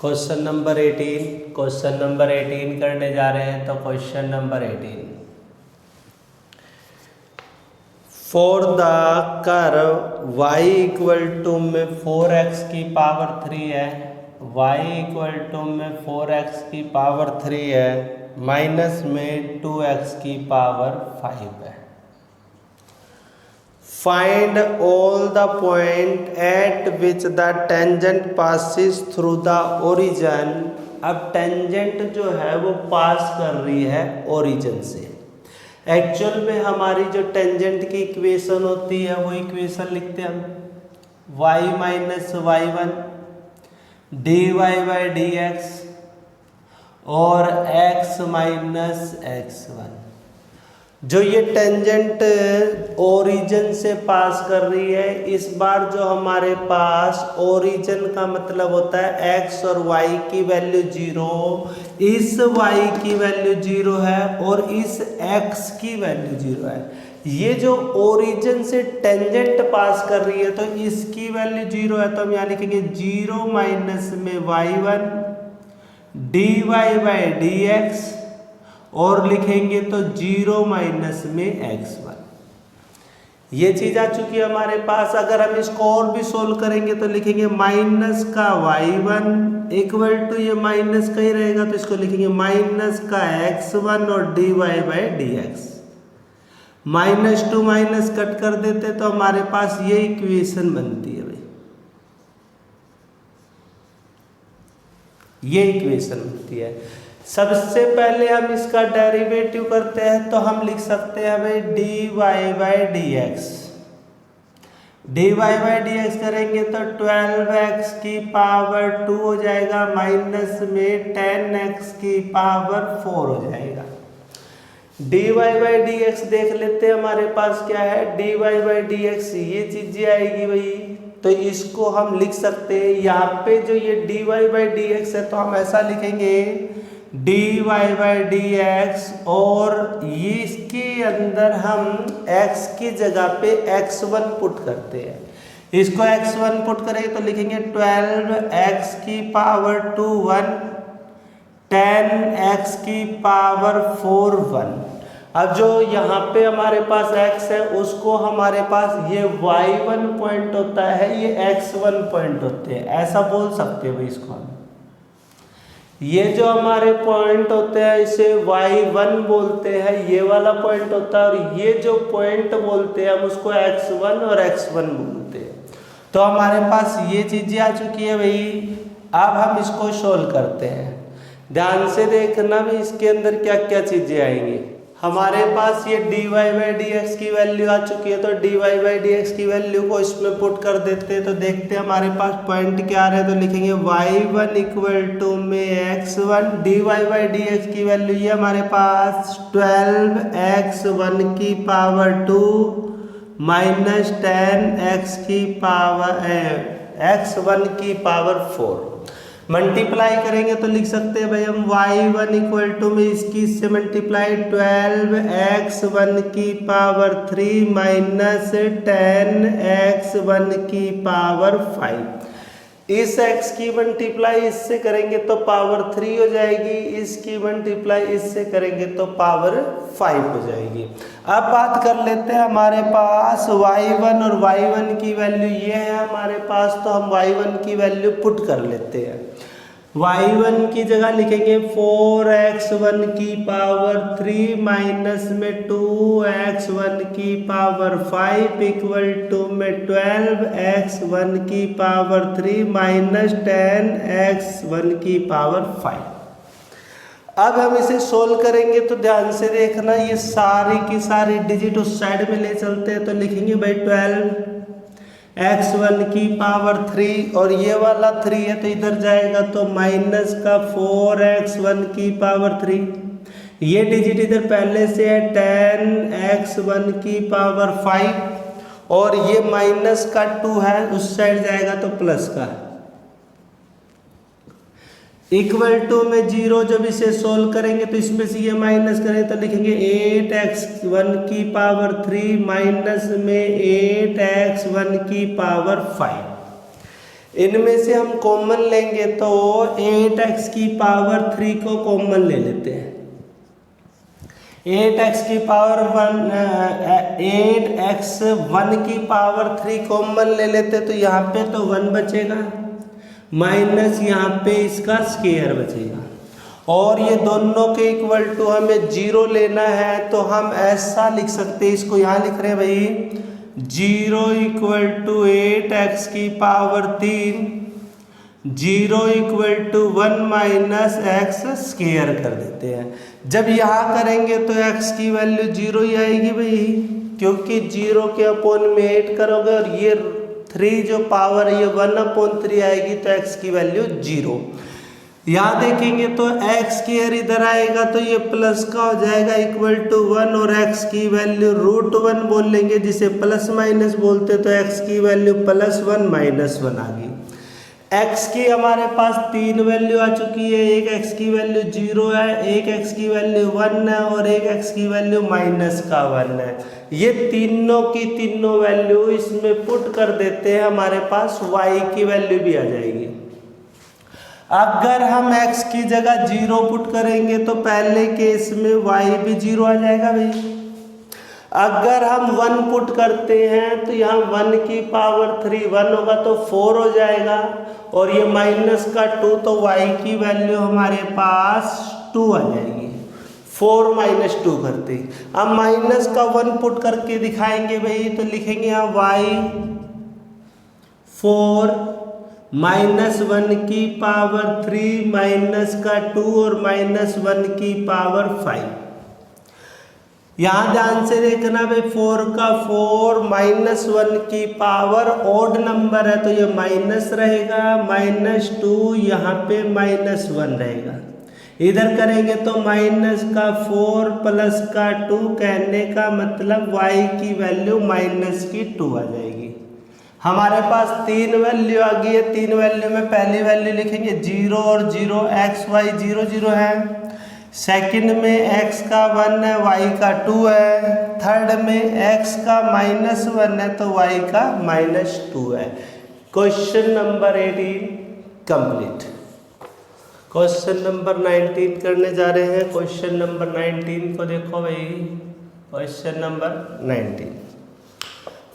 Question number 18 करने जा रहे हैं। तो question number 18, for the curve y equal to में 4x की पावर 3 है, y इक्वल टू में 4x की पावर 3 है, माइनस में 2x की पावर 5 है। Find all the point eight which the tangent passes through the origin. अब टेंजेंट जो है वो पास कर रही है ओरिजिन से। एक्चुअल में हमारी जो टेंजेंट की इक्वेशन होती है वो इक्वेशन लिखते हैं हम y minus y1 dy by D x और x माइनस x1। जो ये टेंजेंट ओरिजिन से पास कर रही है, इस बार जो हमारे पास ओरिजिन का मतलब होता है x और y की वैल्यू 0, इस y की वैल्यू 0 है और इस x की वैल्यू 0 है। ये जो ओरिजिन से टेंजेंट पास कर रही है तो इसकी वैल्यू 0 है, तो हम यहाँ लिखेंगे 0 माइनस में y1 dy by D x और लिखेंगे तो 0 माइनस में x1। ये चीज आ चुकी है हमारे पास। अगर हम इसको और भी सोल्व करेंगे तो लिखेंगे माइनस का y1 इक्वल टू ये माइनस का ही रहेगा, तो इसको लिखेंगे माइनस का x1 और dy by D x. Minus two minus cut कर देते तो हमारे पास ये इक्वेशन बनती है भाई, ये इक्वेशन बनती है। सबसे पहले हम इसका डेरिवेटिव करते हैं तो हम लिख सकते हैं भाई dy by D x. dy by D x करेंगे तो 12x की पावर 2 हो जाएगा, माइनस में 10x की पावर 4 हो जाएगा। dy बाई डी एक्स देख लेते हैं हमारे पास क्या है। dy बाई डी एक्स ये चीजें आएगी भाई, तो इसको हम लिख सकते हैं यहाँ पे जो ये dy बाई डी एक्स है तो हम ऐसा लिखेंगे dy बाई डी एक्स और ये इसके अंदर हम x की जगह पे x1 पुट करते हैं। इसको x1 पुट करेंगे तो लिखेंगे 12x की पावर 2 1, 10x की पावर 4 1। अब जो यहाँ पे हमारे पास x है उसको हमारे पास ये y1 पॉइंट होता है, ये x1 पॉइंट होते हैं, ऐसा बोल सकते हैं भाई इसको हम। ये जो हमारे पॉइंट होते हैं इसे y1 बोलते हैं, ये वाला पॉइंट होता है, और ये जो पॉइंट बोलते हैं हम उसको x1 और x1 बोलते हैं। तो हमारे पास ये चीजें आ चुकी है भाई। अब हम इसको सोल्व करते हैं, ध्यान से देखना भी इसके अंदर क्या क्या चीजें आएंगी। हमारे पास ये dy बाई डी एक्स की वैल्यू आ चुकी है, तो dy बाई डी एक्स की वैल्यू को इसमें पुट कर देते हैं तो देखते हैं हमारे पास पॉइंट क्या आ रहा है। तो लिखेंगे y1 इक्वल टू में x1, dy by D x की वैल्यू ये हमारे पास 12x1 की पावर 2 माइनस 10x की पावर x1 की पावर 4। मल्टीप्लाई करेंगे तो लिख सकते हैं भाई हम y1 इक्वल टू में इसकी इससे मल्टीप्लाई 12x1 की पावर 3 माइनस 10x1 की पावर 5। इस x की मल्टीप्लाई इससे करेंगे तो पावर 3 हो जाएगी, इसकी मल्टीप्लाई इससे करेंगे तो पावर 5 हो जाएगी। अब बात कर लेते हैं हमारे पास y1 और y1 की वैल्यू ये है हमारे पास, तो हम y1 की वैल्यू पुट कर लेते हैं। y1 की जगह लिखेंगे 4x1 की पावर 3 माइनस में 2x1 की पावर 5 इक्वल टू में 12x1 की पावर 3 माइनस 10x1 की पावर 5। अब हम इसे सोल्व करेंगे तो ध्यान से देखना, ये सारी की सारी डिजिट उस साइड में ले चलते हैं तो लिखेंगे भाई 12x1 की पावर 3 और ये वाला 3 है तो इधर जाएगा तो माइनस का 4x1 की पावर 3। ये डिजिट इधर पहले से है 10x1 की पावर 5 और ये माइनस का 2 है उस साइड जाएगा तो प्लस का इक्वल टू में 0। जब इसे सोल्व करेंगे तो इसमें से ये माइनस करें तो लिखेंगे 8x1 की पावर 3 माइनस में 8x1 की पावर 5। इनमें से हम कॉमन लेंगे तो 8x की पावर 3 को कॉमन ले लेते हैं। 8x की पावर 1 की पावर 3 कॉमन ले लेते तो यहाँ पे तो 1 बचेगा, माइनस यहाँ पे इसका स्क्वायर बचेगा, और ये दोनों के इक्वल टू हमें 0 लेना है। तो हम ऐसा लिख सकते हैं, इसको यहाँ लिख रहे हैं भाई 0 इक्वल टू 8x की power 3, 0 equal to 1 minus x square कर देते हैं। जब यहाँ करेंगे तो x की वैल्यू 0 ही आएगी भाई, क्योंकि 0 के अपॉन में 8 करोगे और ये 3 जो पावर है ये 1/3 आएगी, तो x की वैल्यू 0। यहाँ देखेंगे तो x स्क्वायर इधर आएगा तो ये प्लस का हो जाएगा इक्वल टू 1, और x की वैल्यू √1 बोल लेंगे, जिसे प्लस माइनस बोलते, तो x की वैल्यू +1 -1 आ गई। x की हमारे पास 3 वैल्यू आ चुकी है, एक x की वैल्यू 0 है, एक x की वैल्यू 1 है, और एक x की वैल्यू -1 है। ये तीनों की तीनों वैल्यू इसमें पुट कर देते हैं, हमारे पास y की वैल्यू भी आ जाएगी। अगर हम x की जगह 0 पुट करेंगे तो पहले केस में y भी 0 आ जाएगा भाई। अगर हम 1 पुट करते हैं तो यहाँ 1 की पावर 3 1 होगा तो 4 हो जाएगा, और ये माइनस का 2 तो y की वैल्यू हमारे पास 2 आ जाएगी। 4 - 2 करते, अब माइनस का 1 पुट करके दिखाएंगे भाई, तो लिखेंगे यहाँ y 4 -1 की पावर 3 माइनस का 2 और -1 की पावर 5। यहाँ ध्यान से देखना भाई, 4 का 4 -1 की पावर ऑड नंबर है तो ये माइनस रहेगा, -2 यहाँ पे -1 रहेगा। इधर करेंगे तो माइनस का 4 प्लस का 2, कहने का मतलब y की वैल्यू -2 आ जाएगी। हमारे पास 3 वैल्यू आ गई है, 3 वैल्यू में पहली वैल्यू लिखेंगे 0 और 0, x y 0 0 है। सेकंड में x का 1 है, y का 2 है। थर्ड में x का -1 है तो y का -2 है। Question number 18 complete. Question number 19 करने जा रहे हैं। क्वेश्चन नंबर 19 को देखो भाई, question number 19,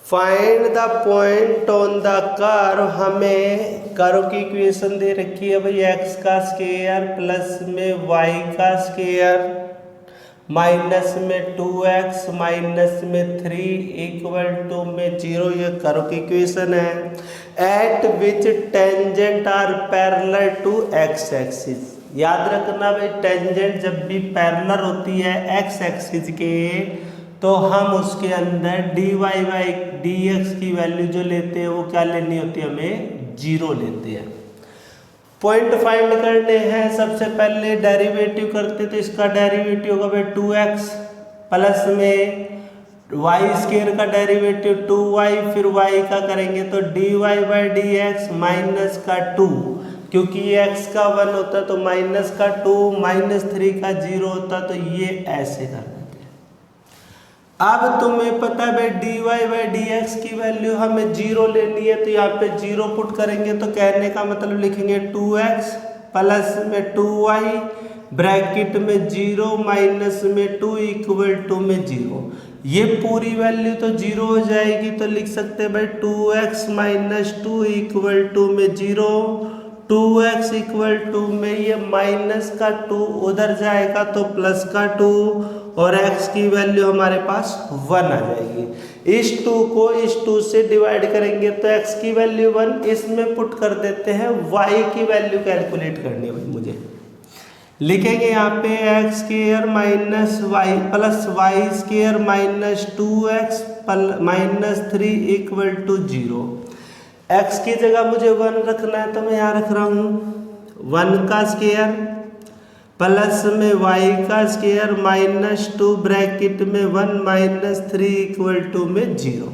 find the point on the curve. हमें कर्व की इक्वेशन दे रखी है भाई, x का स्क्वायर प्लस में y का स्क्वायर माइनस में 2x माइनस में 3 इक्वल टू में 0, ये कर्व की इक्वेशन है। At which tangent are parallel to x axis. याद रखना भाई, टेंजेंट जब भी पैरेलल होती है x एक्सिस के, तो हम उसके अंदर dy/dx की वैल्यू जो लेते हैं वो क्या लेनी होती है, हमें 0 लेते हैं। पॉइंट फाइंड करने हैं। सबसे पहले डेरिवेटिव करते तो इसका डेरिवेटिव होगा भाई 2x प्लस में y² का डेरिवेटिव 2y, फिर y का करेंगे तो dy/dx माइनस का 2, क्योंकि ये x का 1 होता तो माइनस का 2, -3 का 0 होता, तो ये ऐसे कर देते हैं। अब तुम्हें पता है भाई dy/dx की वैल्यू हमें 0 लेनी है, तो यहाँ पे 0 पुट करेंगे तो कहने का मतलब लिखेंगे 2x प्लस में 2y ब्रैकेट में 0 माइनस में 2 इक्वल टू में 0। ये पूरी वैल्यू तो 0 हो जाएगी, तो लिख सकते हैं भाई 2x - 2 इक्वल टू में 0, 2x इक्वल टू में ये माइनस का 2 उधर जाएगा तो प्लस का 2, और x की वैल्यू हमारे पास 1 आ जाएगी। इस 2 को इस 2 से डिवाइड करेंगे तो x की वैल्यू 1, इसमें पुट कर देते हैं। y की वैल्यू कैलकुलेट करनी है भाई मुझे। लिखेंगे यहाँ पे x² minus y plus y² minus 2x -3 equal to 0। x की जगह मुझे 1 रखना है तो मैं यहाँ रख रहा हूँ 1 का स्क्वायर प्लस में y का स्क्वायर -2 ब्रैकेट में 1 - 3 इक्वल टू में 0।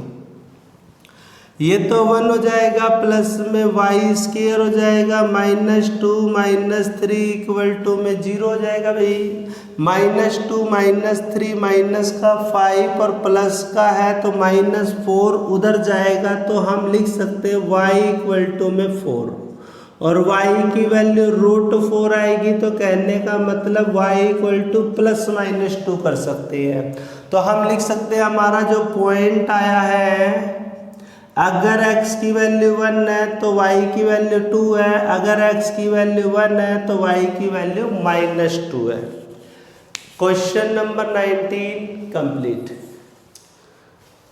ये तो 1 हो जाएगा, प्लस में वाई स्क्वायर हो जाएगा -2 -3 इक्वल टू में 0 हो जाएगा भाई। -2 -3 माइनस का 5 और प्लस का है तो -4 उधर जाएगा, तो हम लिख सकते हैं y इक्वल टू में 4 और y की वैल्यू √4 आएगी, तो कहने का मतलब y इक्वल टू +-2 कर सकते हैं। तो हम लिख सकते हैं हमारा जो पॉइंट आया है, अगर x की वैल्यू 1 है तो y की वैल्यू 2 है, अगर x की वैल्यू 1 है तो y की वैल्यू -2 है। Question number 19 complete.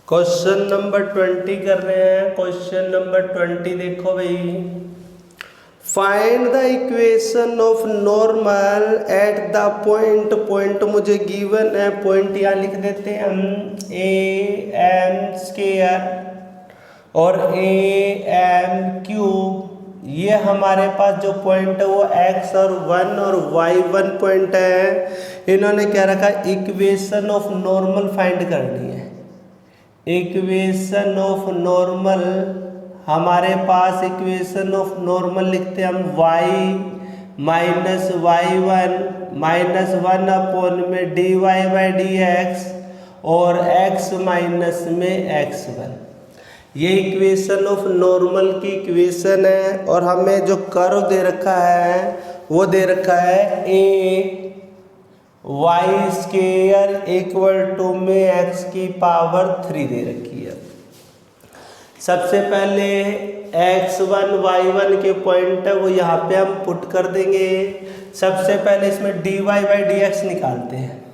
Question number 20 कर रहे हैं। क्वेश्चन नंबर 20 देखो भाई, find the equation of normal at the point. Point मुझे गिवन है, पॉइंट यहाँ लिख देते हैं हम am² और am³। ये हमारे पास जो पॉइंट है वो x और 1 और y1 पॉइंट है। इन्होंने क्या रखा, इक्वेशन ऑफ नॉर्मल फाइंड करनी है। इक्वेशन ऑफ नॉर्मल, हमारे पास इक्वेशन ऑफ नॉर्मल लिखते हैं हम y माइनस y1 -1 अपॉन में dy/dx और x माइनस में x1। ये इक्वेशन ऑफ नॉर्मल की इक्वेशन है और हमें जो कर्व दे रखा है वो दे रखा है ay² इक्वल टू में x³ दे रखी है। सबसे पहले x1 y1 के पॉइंट है वो यहाँ पे हम पुट कर देंगे। सबसे पहले इसमें dy/dx निकालते हैं।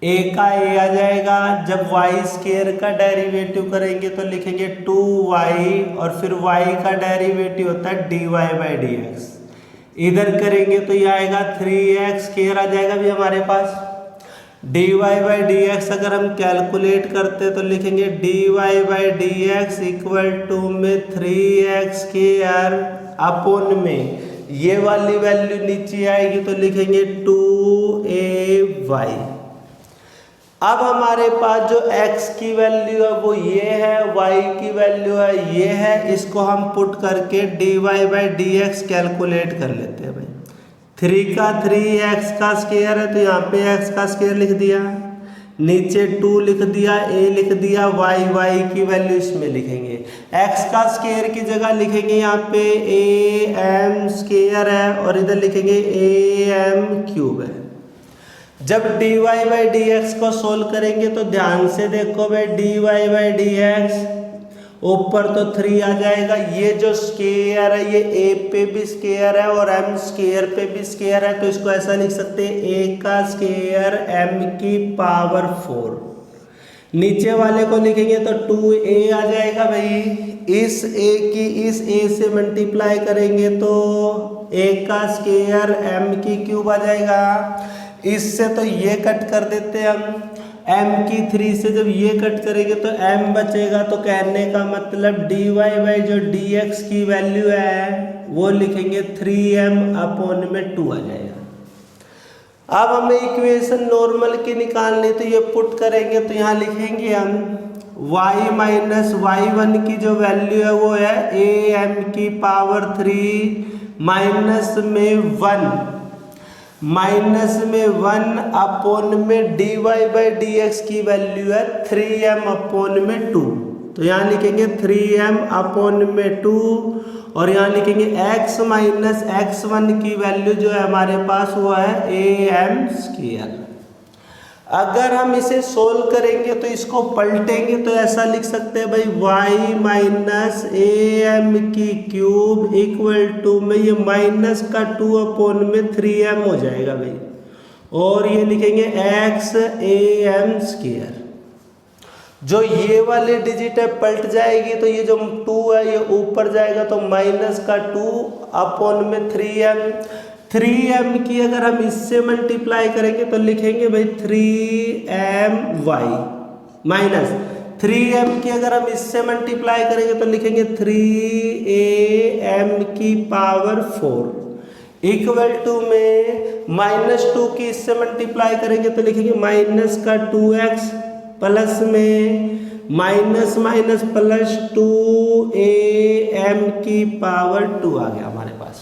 a का a आ जाएगा, जब y² का डेरिवेटिव करेंगे तो लिखेंगे 2y और फिर y का डेरिवेटिव होता है dy/dx। इधर करेंगे तो ये आएगा 3x² आ जाएगा भी हमारे पास। dy/dx अगर हम कैलकुलेट करते तो लिखेंगे dy/dx इक्वल टू में 3x² अपॉन में ये वाली वैल्यू नीचे आएगी तो लिखेंगे 2ay। अब हमारे पास जो x की वैल्यू है वो ये है, y की वैल्यू है ये है, इसको हम पुट करके dy/dx कैलकुलेट कर लेते हैं भाई। 3 का 3x का स्क्वायर है तो यहाँ पे x का स्क्वायर लिख दिया, नीचे 2 लिख दिया, a लिख दिया, y की वैल्यू इसमें लिखेंगे। x का स्क्वायर की जगह लिखेंगे यहाँ पे am² है और इधर लिखेंगे am³ है। जब dy/dx को सोल्व करेंगे तो ध्यान से देखो भाई, dy/dx ऊपर तो 3 आ जाएगा, ये जो स्क्वायर है ये a पे भी स्क्वायर है और m² पे भी स्क्वायर है, तो इसको ऐसा लिख सकते हैं a का स्क्वायर m⁴। नीचे वाले को लिखेंगे तो 2a आ जाएगा भाई। इस a की इस a से मल्टीप्लाई करेंगे तो a का स्क्वायर m³ आ जाएगा। इससे तो ये कट कर देते हैं हम, m⁴ से जब ये कट करेंगे तो m बचेगा, तो कहने का मतलब dy/dx की वैल्यू है वो लिखेंगे 3m/2 आ जाएगा। अब हमें इक्वेशन नॉर्मल की निकालनी, तो ये पुट करेंगे तो यहाँ लिखेंगे हम y माइनस y1 की जो वैल्यू है वो है am⁴ माइनस में 1 अपॉन में dy/dx की वैल्यू है 3m/2। तो यहाँ लिखेंगे 3m/2 और यहाँ लिखेंगे x माइनस x1 की वैल्यू जो है हमारे पास वो है am²। अगर हम इसे सोल्व करेंगे तो इसको पलटेंगे तो ऐसा लिख सकते हैं भाई y minus am³ equal to में ये माइनस का 2 अपॉन में 3m हो जाएगा भाई, और ये लिखेंगे x am²। जो ये वाली डिजिट है पलट जाएगी तो ये जो 2 है ये ऊपर जाएगा तो माइनस का 2 अपॉन में 3m की अगर हम इससे मल्टीप्लाई करेंगे तो लिखेंगे भाई 3my माइनस 3m की अगर हम इससे मल्टीप्लाई करेंगे तो लिखेंगे 3am⁴ इक्वल टू में -2 की इससे मल्टीप्लाई करेंगे तो लिखेंगे माइनस का 2x प्लस में माइनस माइनस प्लस 2am की पावर 2 आ गया हमारे पास।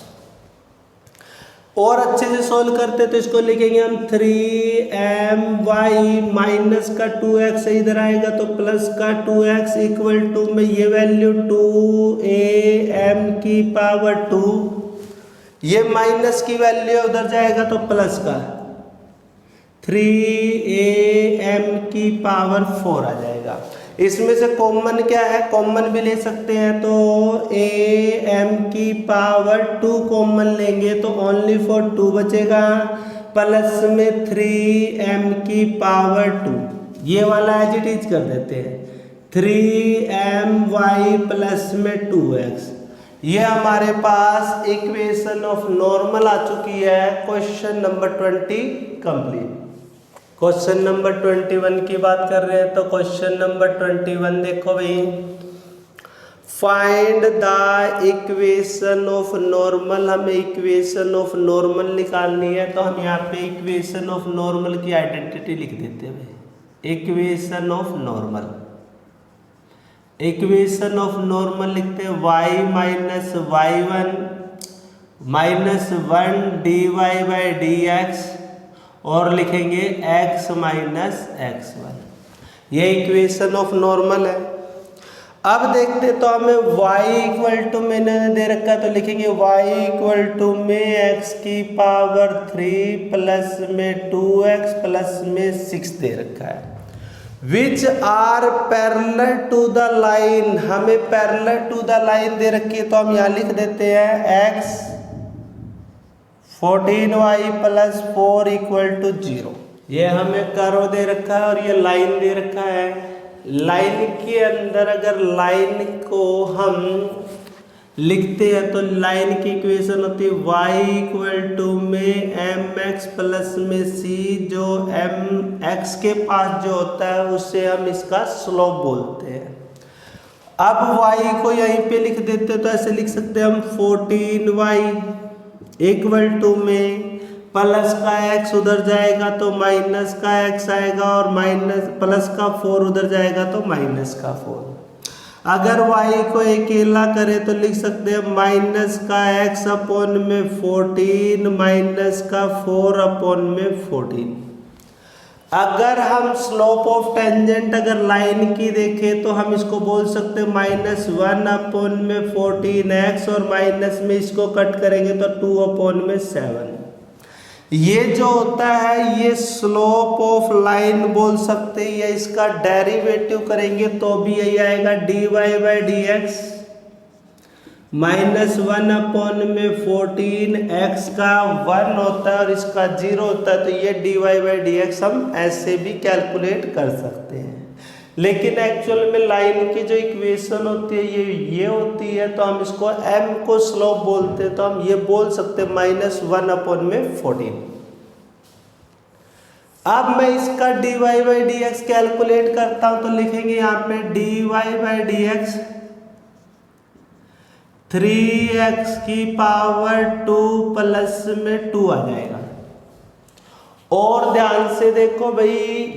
और अच्छे से सोल्व करते तो इसको लिखेंगे हम 3my माइनस का 2x इधर आएगा तो प्लस का 2x इक्वल टू में ये वैल्यू 2am की पावर 2, ये माइनस की वैल्यू उधर जाएगा तो प्लस का 3am की पावर 4 आ जाएगा। इसमें से कॉमन क्या है, कॉमन भी ले सकते हैं तो am की पावर 2 कॉमन लेंगे तो ओनली फॉर 2 बचेगा, प्लस में 3m की पावर 2, ये वाला एज इट इज कर देते हैं 3my प्लस में 2x। ये हमारे पास इक्वेशन ऑफ नॉर्मल आ चुकी है। Question number 20 complete. Question number 21 की बात कर रहे हैं तो क्वेश्चन नंबर 21 देखो भाई, find the equation of normal. हमें इक्वेशन ऑफ नॉर्मल निकालनी है तो हम यहाँ पे इक्वेशन ऑफ नॉर्मल की आइडेंटिटी लिख देते हैं भाई। Equation of normal, equation of normal लिखते हैं y minus y1 minus 1 dy/dx और लिखेंगे x माइनस x1। ये इक्वेशन ऑफ नॉर्मल है। अब देखते तो हमें y इक्वल टू मैंने दे रखा है तो लिखेंगे y इक्वल टू में x की पावर 3 प्लस में 2x प्लस में 6 दे रखा है। Which are parallel to the line, हमें पैरेलल टू द लाइन दे रखी है तो हम यहाँ लिख देते हैं x 14y plus 4 equal to 0। ये हमें कर्व दे रखा है और ये लाइन दे रखा है। लाइन के अंदर अगर लाइन को हम लिखते हैं तो लाइन की इक्वेशन होती है y इक्वल टू में mx प्लस में c, जो mx के पास जो होता है उससे हम इसका स्लोप बोलते हैं। अब y को यहीं पे लिख देते हैं तो ऐसे लिख सकते हैं हम 14y इक्वल टू में प्लस का x उधर जाएगा तो माइनस का x आएगा और माइनस प्लस का 4 उधर जाएगा तो माइनस का 4। अगर y को अकेला करें तो लिख सकते हैं माइनस का x अपॉन में 14 माइनस का 4 अपॉन में 14। अगर हम स्लोप ऑफ टेंजेंट अगर लाइन की देखें तो हम इसको बोल सकते हैं -1 अपॉन में 14x और माइनस में इसको कट करेंगे तो 2 अपॉन में 7। ये जो होता है ये स्लोप ऑफ लाइन बोल सकते हैं, या इसका डेरिवेटिव करेंगे तो भी यही आएगा dy/dx -1 अपॉन में 14x का 1 होता है और इसका 0 होता है तो ये dy/dx हम ऐसे भी कैलकुलेट कर सकते हैं। लेकिन एक्चुअल में लाइन की जो इक्वेशन होती है ये होती है तो हम इसको m को स्लोप बोलते हैं तो हम ये बोल सकते हैं -1 अपॉन में 14। अब मैं इसका dy/dx कैलकुलेट करता हूं तो लिखेंगे यहाँ पे dy/dx 3x की पावर 2 प्लस में 2 आ जाएगा। और ध्यान से देखो भाई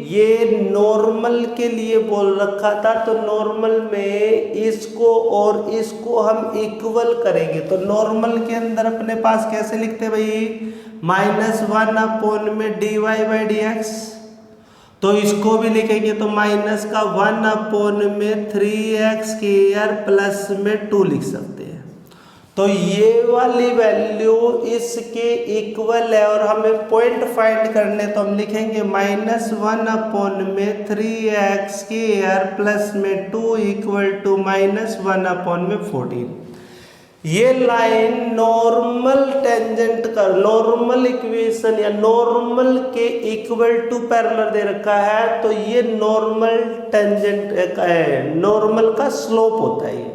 ये नॉर्मल के लिए बोल रखा था तो नॉर्मल में इसको और इसको हम इक्वल करेंगे तो नॉर्मल के अंदर अपने पास कैसे लिखते हैं भाई -1 अपॉन में dy/dx, तो इसको भी लिखेंगे तो माइनस का 1 अपॉन में 3x² प्लस में 2 लिख सकते हैं। तो ये वाली वैल्यू इसके इक्वल है और हमें पॉइंट फाइंड करने तो हम लिखेंगे -1 अपॉन में 3x² प्लस में 2 इक्वल टू -1 अपॉन में 14। ये लाइन नॉर्मल टेंजेंट का नॉर्मल इक्वेशन या नॉर्मल के इक्वल टू पैरेलल दे रखा है तो ये नॉर्मल टेंजेंट नॉर्मल का स्लोप होता है।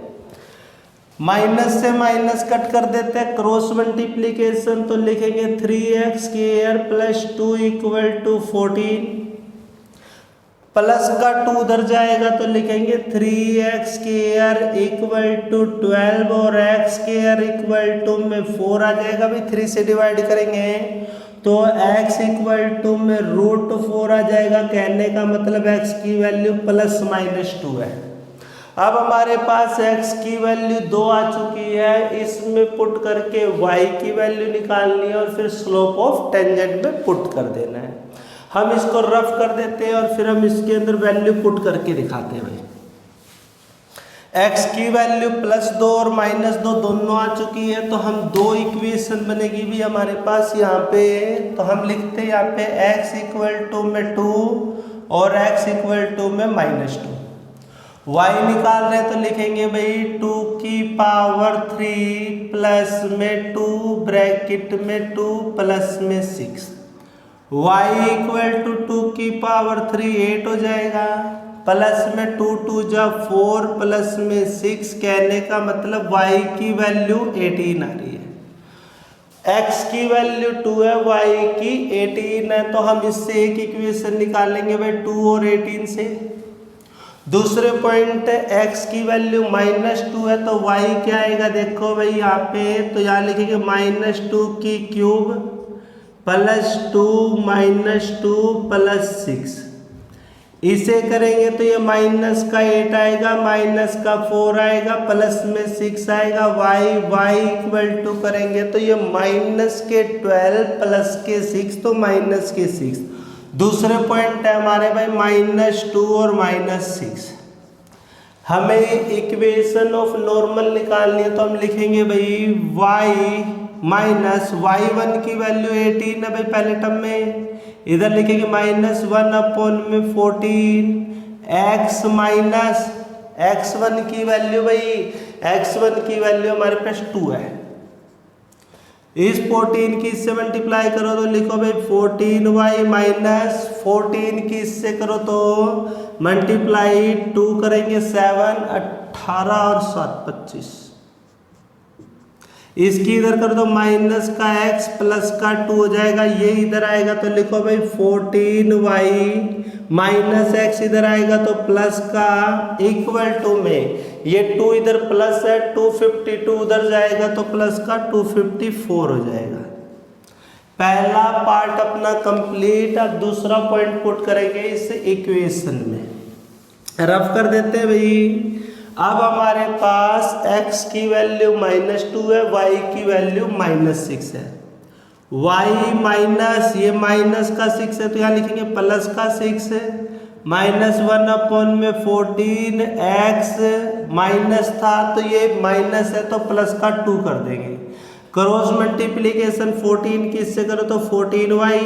माइनस से माइनस कट कर देते हैं, क्रॉस मल्टीप्लीकेशन तो लिखेंगे 3x² plus 2 equal to 14 plus का 2 उधर जाएगा तो लिखेंगे 3x² इक्वल टू 12 और x² इक्वल टू में 4 आ जाएगा। भाई 3 से डिवाइड करेंगे तो x इक्वल टू में √4 आ जाएगा। कहने का मतलब x की वैल्यू ±2 है। अब हमारे पास x की वैल्यू 2 आ चुकी है, इसमें पुट करके y की वैल्यू निकालनी है और फिर स्लोप ऑफ टेंजेंट में पुट कर देना है। हम इसको रफ कर देते हैं और फिर हम इसके अंदर वैल्यू पुट करके दिखाते हैं। भाई x की वैल्यू +2 और -2 दोनों आ चुकी है, तो हम 2 इक्वेशन बनेगी भी हमारे पास यहाँ पे। तो हम लिखते हैं यहाँ पे x इक्वल टू में 2 और x इक्वल टू में -2। y निकाल रहे हैं तो लिखेंगे भाई 2 की पावर 3 प्लस में 2 ब्रैकेट में 2 प्लस में 6। y इक्वल टू 2 की पावर 3 8 हो जाएगा, प्लस में 2 2 जा 4 प्लस में 6। कहने का मतलब y की वैल्यू 18 आ रही है। x की वैल्यू 2 है, y की 18 है, तो हम इससे एक इक्वेशन निकालेंगे भाई 2 और 18 से। दूसरे पॉइंट x की वैल्यू -2 है, तो y क्या आएगा देखो भाई यहाँ पे। तो यहाँ लिखेंगे -2 की क्यूब +2 -2 +6। इसे करेंगे तो ये -8 आएगा, -4 आएगा, प्लस में 6 आएगा। y इक्वल टू करेंगे तो ये -12 प्लस के 6 तो -6। दूसरे पॉइंट है हमारे भाई -2 और -6। हमें इक्वेशन ऑफ नॉर्मल निकालनी है, तो हम लिखेंगे भाई y-y1 की वैल्यू 18 है भाई पहले टर्म में। इधर लिखेंगे -1/14 x-x1 की वैल्यू भाई x1 की वैल्यू हमारे पास 2 है। इस 14 की इससे मल्टीप्लाई करो तो लिखो भाई 14y -14 की इससे करो तो मल्टीप्लाई 2 करेंगे 7 18 और 7 25। इसकी इधर करो तो माइनस का x प्लस का 2 हो जाएगा, ये इधर आएगा तो लिखो भाई 14y -x इधर आएगा तो प्लस का इक्वल टू में ये 2 इधर प्लस है 252 उधर जाएगा तो प्लस का 254 हो जाएगा। पहला पार्ट अपना कंप्लीट। अब दूसरा पॉइंट पुट करेंगे इस इक्वेशन में, रफ कर देते हैं भाई। अब हमारे पास x की वैल्यू -2 है, y की वैल्यू -6 है। y माइनस ये माइनस का 6 है तो यहाँ लिखेंगे प्लस का 6 है। -1/14 x माइनस था तो ये माइनस है तो प्लस का 2 कर देंगे। क्रॉस मल्टीप्लीकेशन 14 की इससे करो तो 14y,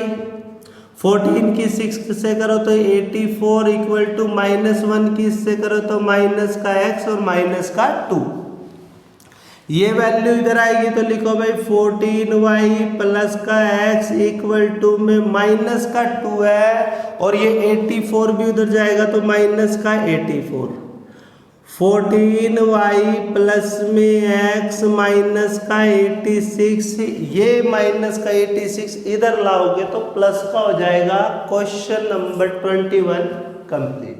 14 की 6 से करो तो 84 इक्वल टू -1 की इससे करो तो माइनस का x और माइनस का 2। ये वैल्यू इधर आएगी तो लिखो भाई 14y प्लस का x इक्वल टू में माइनस का 2 है और ये 84 भी उधर जाएगा तो माइनस का 84। 14y प्लस में x माइनस का 86, ये माइनस का 86 इधर लाओगे तो प्लस का हो जाएगा। Question number 21 complete.